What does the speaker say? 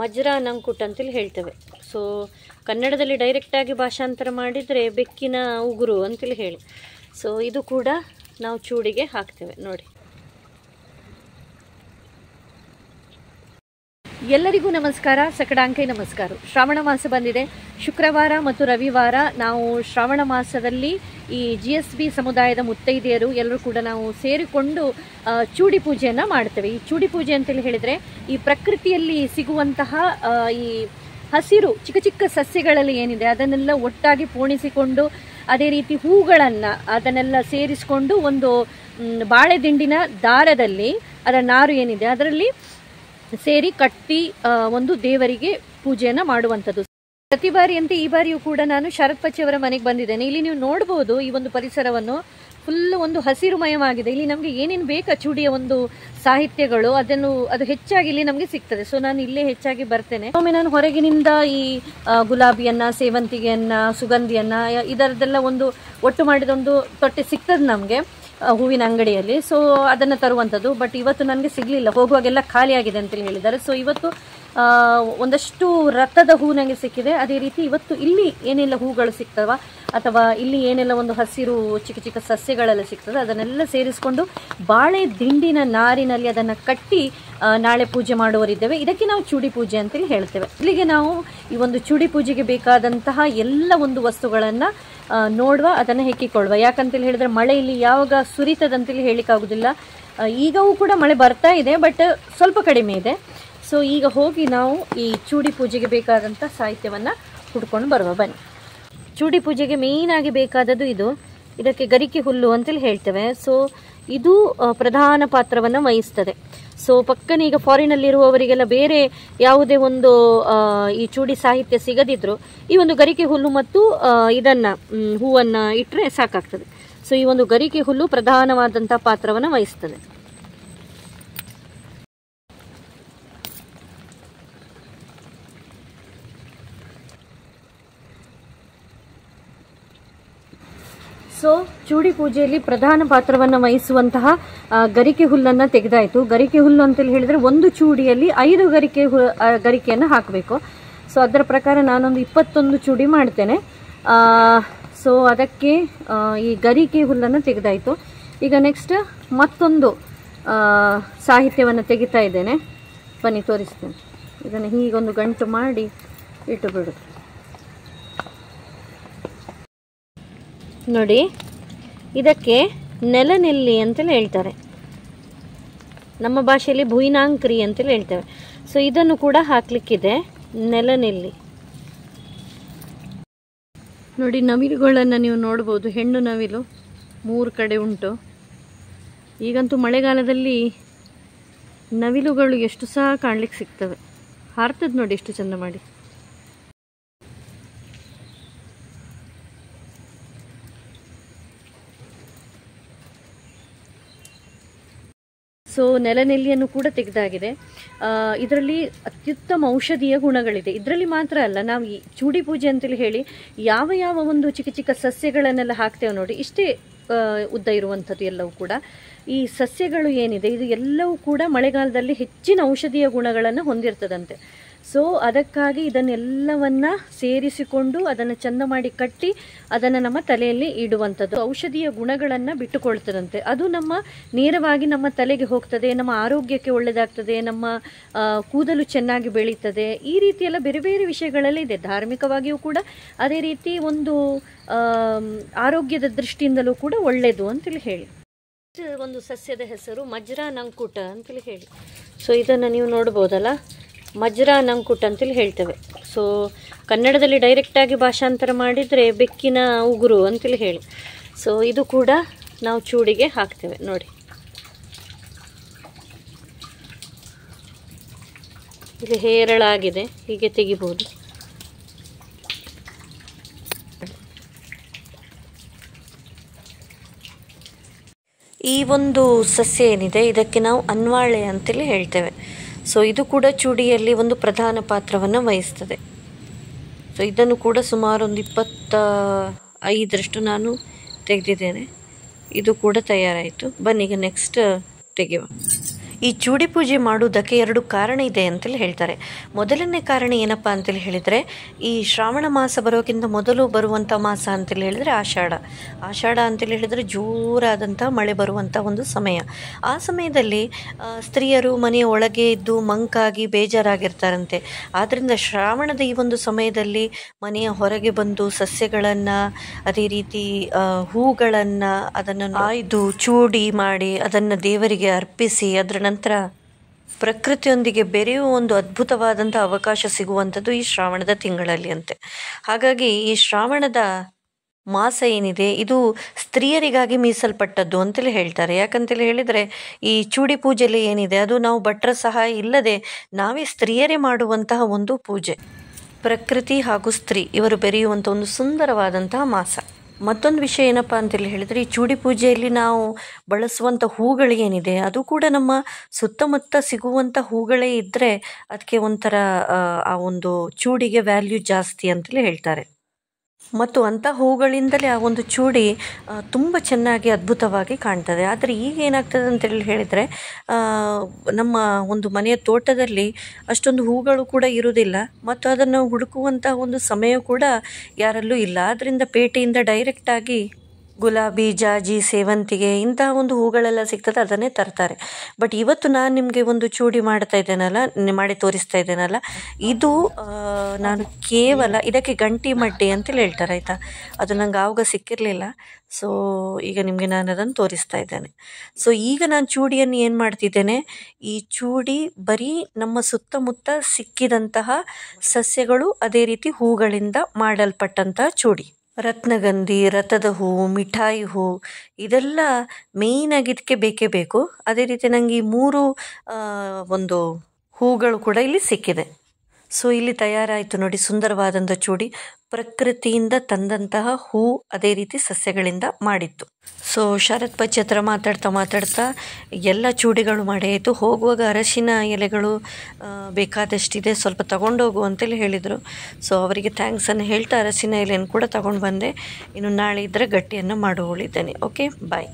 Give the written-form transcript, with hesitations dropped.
ಮಜ್ರಾ ನಂಕುಟ್ ಅಂತೇಳಿ ಹೇಳ್ತೇವೆ. ಸೊ ಕನ್ನಡದಲ್ಲಿ ಡೈರೆಕ್ಟಾಗಿ ಭಾಷಾಂತರ ಮಾಡಿದರೆ ಬೆಕ್ಕಿನ ಉಗುರು ಅಂತೇಳಿ ಹೇಳಿ. ಸೊ ಇದು ಕೂಡ ನಾವು ಚೂಡಿಗೆ ಹಾಕ್ತೇವೆ ನೋಡಿ. ಎಲ್ಲರಿಗೂ ನಮಸ್ಕಾರ, ಸಕಡಾಂಕೈ ನಮಸ್ಕಾರ. ಶ್ರಾವಣ ಮಾಸ ಬಂದಿದೆ. ಶುಕ್ರವಾರ ಮತ್ತು ರವಿವಾರ ನಾವು ಶ್ರಾವಣ ಮಾಸದಲ್ಲಿ ಈ GSB ಸಮುದಾಯದ ಮುತ್ತೈದೆಯರು ಎಲ್ಲರೂ ಕೂಡ ನಾವು ಸೇರಿಕೊಂಡು ಚೂಡಿ ಪೂಜೆಯನ್ನು ಮಾಡ್ತೇವೆ. ಈ ಚೂಡಿ ಪೂಜೆ ಅಂತೇಳಿ ಹೇಳಿದರೆ ಈ ಪ್ರಕೃತಿಯಲ್ಲಿ ಸಿಗುವಂತಹ ಈ ಹಸಿರು ಚಿಕ್ಕ ಚಿಕ್ಕ ಸಸ್ಯಗಳಲ್ಲಿ ಏನಿದೆ ಅದನ್ನೆಲ್ಲ ಒಟ್ಟಾಗಿ ಪೋಣಿಸಿಕೊಂಡು, ಅದೇ ರೀತಿ ಹೂಗಳನ್ನು ಅದನ್ನೆಲ್ಲ ಸೇರಿಸಿಕೊಂಡು ಒಂದು ಬಾಳೆ ದಿಂಡಿನ ದಾರದಲ್ಲಿ ಅದರ ನಾರು ಏನಿದೆ ಅದರಲ್ಲಿ ಸೇರಿ ಕಟ್ಟಿ ಒಂದು ದೇವರಿಗೆ ಪೂಜೆಯನ್ನು ಮಾಡುವಂಥದ್ದು. ಪ್ರತಿ ಬಾರಿಯಂತೆ ಈ ಬಾರಿಯೂ ಕೂಡ ನಾನು ಶರತ್ ಪಚ್ಚಿಯವರ ಮನೆಗೆ ಬಂದಿದ್ದೇನೆ. ಇಲ್ಲಿ ನೀವು ನೋಡ್ಬೋದು ಈ ಒಂದು ಪರಿಸರವನ್ನು ಫುಲ್ ಒಂದು ಹಸಿರುಮಯವಾಗಿದೆ. ಇಲ್ಲಿ ನಮಗೆ ಏನೇನು ಬೇಕಾ ಚೂಡಿಯ ಒಂದು ಸಾಹಿತ್ಯಗಳು ಅದು ಹೆಚ್ಚಾಗಿ ಇಲ್ಲಿ ನಮಗೆ ಸಿಗ್ತದೆ. ಸೊ ನಾನು ಇಲ್ಲೇ ಹೆಚ್ಚಾಗಿ ಬರ್ತೇನೆ. ಒಮ್ಮೆ ನಾನು ಹೊರಗಿನಿಂದ ಈ ಗುಲಾಬಿಯನ್ನ, ಸೇವಂತಿಗೆಯನ್ನ, ಸುಗಂಧಿಯನ್ನ ಇದರದೆಲ್ಲ ಒಂದು ಒಟ್ಟು ಮಾಡಿದ ಒಂದು ತೊಟ್ಟೆ ಸಿಗ್ತದೆ ನಮಗೆ ಹೂವಿನ ಅಂಗಡಿಯಲ್ಲಿ. ಸೊ ಅದನ್ನು ತರುವಂಥದ್ದು. ಬಟ್ ಇವತ್ತು ನನಗೆ ಸಿಗಲಿಲ್ಲ, ಹೋಗುವಾಗೆಲ್ಲ ಖಾಲಿ ಆಗಿದೆ ಅಂತೇಳಿ ಹೇಳಿದ್ದಾರೆ. ಸೊ ಇವತ್ತು ಒಂದಷ್ಟು ರಥದ ಹೂ ನನಗೆ ಸಿಕ್ಕಿದೆ. ಅದೇ ರೀತಿ ಇವತ್ತು ಇಲ್ಲಿ ಏನೆಲ್ಲ ಹೂಗಳು ಸಿಗ್ತವ ಅಥವಾ ಇಲ್ಲಿ ಏನೆಲ್ಲ ಒಂದು ಹಸಿರು ಚಿಕ್ಕ ಚಿಕ್ಕ ಸಸ್ಯಗಳೆಲ್ಲ ಸಿಗ್ತದೆ ಅದನ್ನೆಲ್ಲ ಸೇರಿಸಿಕೊಂಡು ಬಾಳೆ ದಿಂಡಿನ ನಾರಿನಲ್ಲಿ ಅದನ್ನು ಕಟ್ಟಿ ನಾಳೆ ಪೂಜೆ ಮಾಡುವರಿದ್ದೇವೆ. ಇದಕ್ಕೆ ನಾವು ಚೂಡಿ ಪೂಜೆ ಅಂತೇಳಿ ಹೇಳ್ತೇವೆ. ಇಲ್ಲಿಗೆ ನಾವು ಈ ಒಂದು ಚೂಡಿ ಪೂಜೆಗೆ ಬೇಕಾದಂತಹ ಎಲ್ಲ ಒಂದು ವಸ್ತುಗಳನ್ನು ನೋಡುವ, ಅದನ್ನು ಹೆಕ್ಕಿಕೊಳ್ಳುವ. ಯಾಕಂತೇಳಿ ಹೇಳಿದ್ರೆ ಮಳೆ ಇಲ್ಲಿ ಯಾವಾಗ ಸುರಿತದಂತೇಳಿ ಹೇಳಿಕ್ಕಾಗೋದಿಲ್ಲ. ಈಗವೂ ಕೂಡ ಮಳೆ ಬರ್ತಾ ಇದೆ, ಬಟ್ ಸ್ವಲ್ಪ ಕಡಿಮೆ ಇದೆ. ಸೊ ಈಗ ಹೋಗಿ ನಾವು ಈ ಚೂಡಿ ಪೂಜೆಗೆ ಬೇಕಾದಂಥ ಸಾಹಿತ್ಯವನ್ನು ಹುಡ್ಕೊಂಡು ಬರುವ ಬನ್ನಿ. ಚೂಡಿ ಪೂಜೆಗೆ ಮೇಯ್ನಾಗಿ ಬೇಕಾದದ್ದು ಇದಕ್ಕೆ ಗರಿಕೆ ಹುಲ್ಲು ಅಂತೇಳಿ ಹೇಳ್ತೇವೆ. ಸೊ ಇದು ಪ್ರಧಾನ ಪಾತ್ರವನ್ನು ವಹಿಸ್ತದೆ. ಸೊ ಪಕ್ಕನೆ ಈಗ ಫಾರಿನಲ್ಲಿರುವವರಿಗೆಲ್ಲ ಬೇರೆ ಯಾವುದೇ ಒಂದು ಈ ಚೂಡಿ ಸಾಹಿತ್ಯ ಸಿಗದಿದ್ರು ಈ ಒಂದು ಗರಿಕೆ ಹುಲ್ಲು ಮತ್ತು ಹೂವನ್ನು ಇಟ್ಟರೆ ಸಾಕಾಗ್ತದೆ. ಸೊ ಈ ಒಂದು ಗರಿಕೆ ಹುಲ್ಲು ಪ್ರಧಾನವಾದಂಥ ಪಾತ್ರವನ್ನು ವಹಿಸ್ತದೆ. ಸೊ ಚೂಡಿ ಪೂಜೆಯಲ್ಲಿ ಪ್ರಧಾನ ಪಾತ್ರವನ್ನು ವಹಿಸುವಂತಹ ಗರಿಕೆ ಹುಲ್ಲನ್ನು ತೆಗೆದಾಯಿತು. ಗರಿಕೆ ಹುಲ್ಲು ಅಂತೇಳಿ ಹೇಳಿದರೆ ಒಂದು ಚೂಡಿಯಲ್ಲಿ 5 ಗರಿಕೆಯನ್ನು ಹಾಕಬೇಕು. ಸೊ ಅದರ ಪ್ರಕಾರ ನಾನೊಂದು 21 ಚೂಡಿ ಮಾಡ್ತೇನೆ. ಸೊ ಅದಕ್ಕೆ ಈ ಗರಿಕೆ ಹುಲ್ಲನ್ನು ತೆಗೆದಾಯಿತು. ಈಗ ನೆಕ್ಸ್ಟ್ ಮತ್ತೊಂದು ಸಾಹಿತ್ಯವನ್ನು ತೆಗಿತಾ ಇದ್ದೇನೆ, ಬನ್ನಿ ತೋರಿಸ್ತೇನೆ. ಇದನ್ನು ಹೀಗೊಂದು ಗಂಟು ಮಾಡಿ ಇಟ್ಟು ಬಿಡುತ್ತೆ ನೋಡಿ. ಇದಕ್ಕೆ ನೆಲನೆಲ್ಲಿ ಅಂತೇಳಿ ಹೇಳ್ತಾರೆ, ನಮ್ಮ ಭಾಷೆಯಲ್ಲಿ ಭುಯಿನಾಂಕ್ರಿ ಅಂತೇಳಿ ಹೇಳ್ತೇವೆ. ಸೊ ಇದನ್ನು ಕೂಡ ಹಾಕ್ಲಿಕ್ಕಿದೆ, ನೆಲನೆಲ್ಲಿ ನೋಡಿ. ನವಿಲುಗಳನ್ನು ನೀವು ನೋಡ್ಬೋದು, ಹೆಣ್ಣು ನವಿಲು 3 ಕಡೆ ಉಂಟು. ಈಗಂತೂ ಮಳೆಗಾಲದಲ್ಲಿ ನವಿಲುಗಳು ಎಷ್ಟು ಸಹ ಕಾಣ್ಲಿಕ್ಕೆ ಸಿಗ್ತವೆ. ಹಾರ್ತದೆ ನೋಡಿ ಎಷ್ಟು ಚಂದ ಮಾಡಿ. ಸೊ ನೆಲನೆಲ್ಲಿಯನ್ನು ಕೂಡ ತೆಗೆದಾಗಿದೆ. ಇದರಲ್ಲಿ ಅತ್ಯುತ್ತಮ ಔಷಧೀಯ ಗುಣಗಳಿದೆ. ಇದರಲ್ಲಿ ಮಾತ್ರ ಅಲ್ಲ, ನಾವು ಈ ಚೂಡಿ ಪೂಜೆ ಅಂತೇಳಿ ಹೇಳಿ ಯಾವ ಯಾವ ಒಂದು ಚಿಕ್ಕ ಚಿಕ್ಕ ಸಸ್ಯಗಳನ್ನೆಲ್ಲ ಹಾಕ್ತೇವೆ ನೋಡಿ, ಇಷ್ಟೇ ಉದ್ದ ಇರುವಂಥದ್ದು ಎಲ್ಲವೂ ಕೂಡ. ಈ ಸಸ್ಯಗಳು ಏನಿದೆ ಇದು ಎಲ್ಲವೂ ಕೂಡ ಮಳೆಗಾಲದಲ್ಲಿ ಹೆಚ್ಚಿನ ಔಷಧೀಯ ಗುಣಗಳನ್ನು ಹೊಂದಿರ್ತದಂತೆ. ಸೊ ಅದಕ್ಕಾಗಿ ಇದನ್ನೆಲ್ಲವನ್ನ ಸೇರಿಸಿಕೊಂಡು ಅದನ್ನು ಚಂದ ಮಾಡಿ ಕಟ್ಟಿ ಅದನ್ನು ನಮ್ಮ ತಲೆಯಲ್ಲಿ ಇಡುವಂಥದ್ದು. ಔಷಧೀಯ ಗುಣಗಳನ್ನು ಬಿಟ್ಟುಕೊಳ್ತದಂತೆ. ಅದು ನೇರವಾಗಿ ನಮ್ಮ ತಲೆಗೆ ಹೋಗ್ತದೆ, ನಮ್ಮ ಆರೋಗ್ಯಕ್ಕೆ ಒಳ್ಳೆಯದಾಗ್ತದೆ, ನಮ್ಮ ಕೂದಲು ಚೆನ್ನಾಗಿ ಬೆಳೀತದೆ. ಈ ರೀತಿಯೆಲ್ಲ ಬೇರೆ ಬೇರೆ ವಿಷಯಗಳೆಲ್ಲ ಇದೆ. ಧಾರ್ಮಿಕವಾಗಿಯೂ ಕೂಡ ಅದೇ ರೀತಿ ಒಂದು ಆರೋಗ್ಯದ ದೃಷ್ಟಿಯಿಂದಲೂ ಕೂಡ ಒಳ್ಳೆಯದು ಅಂತೇಳಿ ಹೇಳಿ. ಒಂದು ಸಸ್ಯದ ಹೆಸರು ಮಜ್ರಾ ನಂಕುಟ ಅಂತೇಳಿ ಹೇಳಿ. ಸೊ ಇದನ್ನು ನೀವು ನೋಡ್ಬೋದಲ್ಲ, ಮಜ್ರಾ ನಂಕುಟ್ ಅಂತೇಳಿ ಹೇಳ್ತೇವೆ. ಸೊ ಕನ್ನಡದಲ್ಲಿ ಡೈರೆಕ್ಟಾಗಿ ಭಾಷಾಂತರ ಮಾಡಿದರೆ ಬೆಕ್ಕಿನ ಉಗುರು ಅಂತೇಳಿ ಹೇಳಿ. ಸೊ ಇದು ಕೂಡ ನಾವು ಚೂಡಿಗೆ ಹಾಕ್ತೇವೆ ನೋಡಿ. ಇಲ್ಲಿ ಹೇರಳಾಗಿದೆ, ಹೀಗೆ ತೆಗಿಬಹುದು. ಈ ಒಂದು ಸಸ್ಯ ಏನಿದೆ ಇದಕ್ಕೆ ನಾವು ಅನ್ವಾಳೆ ಅಂತೇಳಿ ಹೇಳ್ತೇವೆ. ಸೊ ಇದು ಕೂಡ ಚೂಡಿಯಲ್ಲಿ ಒಂದು ಪ್ರಧಾನ ಪಾತ್ರವನ್ನು ವಹಿಸ್ತದೆ. ಸೊ ಇದನ್ನು ಕೂಡ ಸುಮಾರು ಒಂದು 25ರಷ್ಟು ನಾನು ತೆಗೆದಿದ್ದೇನೆ. ಇದು ಕೂಡ ತಯಾರಾಯಿತು. ಬನ್ನಿ ಈಗ ನೆಕ್ಸ್ಟ್ ತೆಗೆಯುವ. ಈ ಚೂಡಿ ಪೂಜೆ ಮಾಡುವುದಕ್ಕೆ 2 ಕಾರಣ ಇದೆ ಅಂತೇಳಿ ಹೇಳ್ತಾರೆ. ಮೊದಲನೇ ಕಾರಣ ಏನಪ್ಪ ಅಂತೇಳಿ ಹೇಳಿದರೆ, ಈ ಶ್ರಾವಣ ಮಾಸ ಬರೋಕ್ಕಿಂತ ಮೊದಲು ಬರುವಂಥ ಮಾಸ ಅಂತೇಳಿ ಹೇಳಿದರೆ ಆಷಾಢ ಅಂತೇಳಿ ಹೇಳಿದರೆ ಜೋರಾದಂಥ ಮಳೆ ಬರುವಂಥ ಒಂದು ಸಮಯ. ಆ ಸಮಯದಲ್ಲಿ ಸ್ತ್ರೀಯರು ಮನೆಯ ಒಳಗೆ ಇದ್ದು ಮಂಕಾಗಿ ಬೇಜಾರಾಗಿರ್ತಾರಂತೆ. ಆದ್ದರಿಂದ ಶ್ರಾವಣದ ಈ ಒಂದು ಸಮಯದಲ್ಲಿ ಮನೆಯ ಹೊರಗೆ ಬಂದು ಸಸ್ಯಗಳನ್ನು, ಅದೇ ರೀತಿ ಹೂಗಳನ್ನು ಅದನ್ನು ಆಯ್ದು ಚೂಡಿ ಮಾಡಿ ಅದನ್ನು ದೇವರಿಗೆ ಅರ್ಪಿಸಿ ಅದರ ನಂತರ ಪ್ರಕೃತಿಯೊಂದಿಗೆ ಬೆರೆಯುವ ಒಂದು ಅದ್ಭುತವಾದಂಥ ಅವಕಾಶ ಸಿಗುವಂಥದ್ದು ಈ ಶ್ರಾವಣದ ತಿಂಗಳಲ್ಲಿ ಅಂತೆ. ಹಾಗಾಗಿ ಈ ಶ್ರಾವಣದ ಮಾಸ ಏನಿದೆ ಇದು ಸ್ತ್ರೀಯರಿಗಾಗಿ ಮೀಸಲ್ಪಟ್ಟದ್ದು ಅಂತೇಳಿ ಹೇಳ್ತಾರೆ. ಯಾಕಂತೇಳಿ ಹೇಳಿದರೆ ಈ ಚೂಡಿ ಪೂಜೆಯಲ್ಲಿ ಏನಿದೆ ಅದು ನಾವು ಭಟ್ರ ಸಹಾಯ ಇಲ್ಲದೆ ನಾವೇ ಸ್ತ್ರೀಯರೇ ಮಾಡುವಂತಹ ಒಂದು ಪೂಜೆ. ಪ್ರಕೃತಿ ಹಾಗೂ ಸ್ತ್ರೀ ಇವರು ಬೆರೆಯುವಂಥ ಒಂದು ಸುಂದರವಾದಂತಹ ಮಾಸ. ಮತ್ತೊಂದು ವಿಷಯ ಏನಪ್ಪ ಅಂತೇಳಿ ಹೇಳಿದರೆ, ಈ ಚೂಡಿ ಪೂಜೆಯಲ್ಲಿ ನಾವು ಬಳಸುವಂಥ ಹೂಗಳೇನಿದೆ ಅದು ಕೂಡ ನಮ್ಮ ಸುತ್ತಮುತ್ತ ಸಿಗುವಂಥ ಹೂಗಳೇ ಇದ್ದರೆ ಅದಕ್ಕೆ ಒಂಥರ ಆ ಒಂದು ಚೂಡಿಗೆ ವ್ಯಾಲ್ಯೂ ಜಾಸ್ತಿ ಅಂತೇಳಿ ಹೇಳ್ತಾರೆ. ಮತ್ತು ಅಂಥ ಹೂಗಳಿಂದಲೇ ಆ ಒಂದು ಚೂಡಿ ತುಂಬ ಚೆನ್ನಾಗಿ ಅದ್ಭುತವಾಗಿ ಕಾಣ್ತದೆ. ಆದರೆ ಈಗ ಏನಾಗ್ತದೆ ಅಂತೇಳಿ ಹೇಳಿದರೆ, ನಮ್ಮ ಒಂದು ಮನೆಯ ತೋಟದಲ್ಲಿ ಅಷ್ಟೊಂದು ಹೂಗಳು ಕೂಡ ಇರುವುದಿಲ್ಲ ಮತ್ತು ಅದನ್ನು ಹುಡುಕುವಂಥ ಒಂದು ಸಮಯ ಕೂಡ ಯಾರಲ್ಲೂ ಇಲ್ಲ. ಆದ್ದರಿಂದ ಪೇಟೆಯಿಂದ ಡೈರೆಕ್ಟಾಗಿ ಗುಲಾಬಿ, ಜಾಜಿ, ಸೇವಂತಿಗೆ ಇಂತಹ ಒಂದು ಹೂಗಳೆಲ್ಲ ಸಿಗ್ತದೆ, ಅದನ್ನೇ ತರ್ತಾರೆ. ಬಟ್ ಇವತ್ತು ನಾನು ನಿಮಗೆ ಒಂದು ಚೂಡಿ ಮಾಡಿ ತೋರಿಸ್ತಾ ಇದ್ದೇನಲ್ಲ, ಇದು ನಾನು ಕೇವಲ ಇದಕ್ಕೆ ಗಂಟಿ ಮಡ್ಡಿ ಅಂತೇಳಿ ಹೇಳ್ತಾರೆ ಆಯಿತಾ. ಅದು ನಂಗೆ ಆವಾಗ ಸಿಕ್ಕಿರಲಿಲ್ಲ. ಸೊ ಈಗ ನಿಮಗೆ ನಾನು ಅದನ್ನು ತೋರಿಸ್ತಾ ಇದ್ದೇನೆ. ಸೊ ಈಗ ನಾನು ಚೂಡಿಯನ್ನು ಏನು ಮಾಡ್ತಿದ್ದೇನೆ, ಈ ಚೂಡಿ ಬರೀ ನಮ್ಮ ಸುತ್ತಮುತ್ತ ಸಿಕ್ಕಿದಂತಹ ಸಸ್ಯಗಳು ಅದೇ ರೀತಿ ಹೂಗಳಿಂದ ಮಾಡಲ್ಪಟ್ಟಂತಹ ಚೂಡಿ. ರತ್ನಗಂಧಿ, ರಥದ ಹೂವು, ಮಿಠಾಯಿ ಹೂವು ಇದೆಲ್ಲ ಮೇಯ್ನಾಗಿ ಇದಕ್ಕೆ ಬೇಕೇ ಬೇಕು. ಅದೇ ರೀತಿ ನನಗೆ ಈ 3 ಒಂದು ಹೂಗಳು ಕೂಡ ಇಲ್ಲಿ ಸಿಕ್ಕಿದೆ. ಸೊ ಇಲ್ಲಿ ತಯಾರಾಯಿತು ನೋಡಿ ಸುಂದರವಾದಂಥ ಚೂಡಿ, ಪ್ರಕೃತಿಯಿಂದ ತಂದಂತಹ ಹೂ ಅದೇ ರೀತಿ ಸಸ್ಯಗಳಿಂದ ಮಾಡಿತ್ತು. ಸೊ ಶರತ್ ಬಚ್ಚಿ ಹತ್ರ ಮಾತಾಡ್ತಾ ಎಲ್ಲ ಚೂಡಿಗಳು ಮಾಡಿ ಆಯಿತು. ಹೋಗುವಾಗ ಅರಶಿನ ಎಲೆಗಳು ಬೇಕಾದಷ್ಟಿದೆ, ಸ್ವಲ್ಪ ತಗೊಂಡೋಗು ಅಂತೇಳಿ ಹೇಳಿದರು. ಸೊ ಅವರಿಗೆ ಥ್ಯಾಂಕ್ಸನ್ನು ಹೇಳ್ತಾ ಅರಶಿನ ಎಲೆಯನ್ನು ಕೂಡ ತಗೊಂಡು ಬಂದೆ. ಇನ್ನು ನಾಳೆ ಇದ್ದರೆ ಗಟ್ಟಿಯನ್ನು ಮಾಡುವಳಿದ್ದೇನೆ. ಓಕೆ, ಬಾಯ್.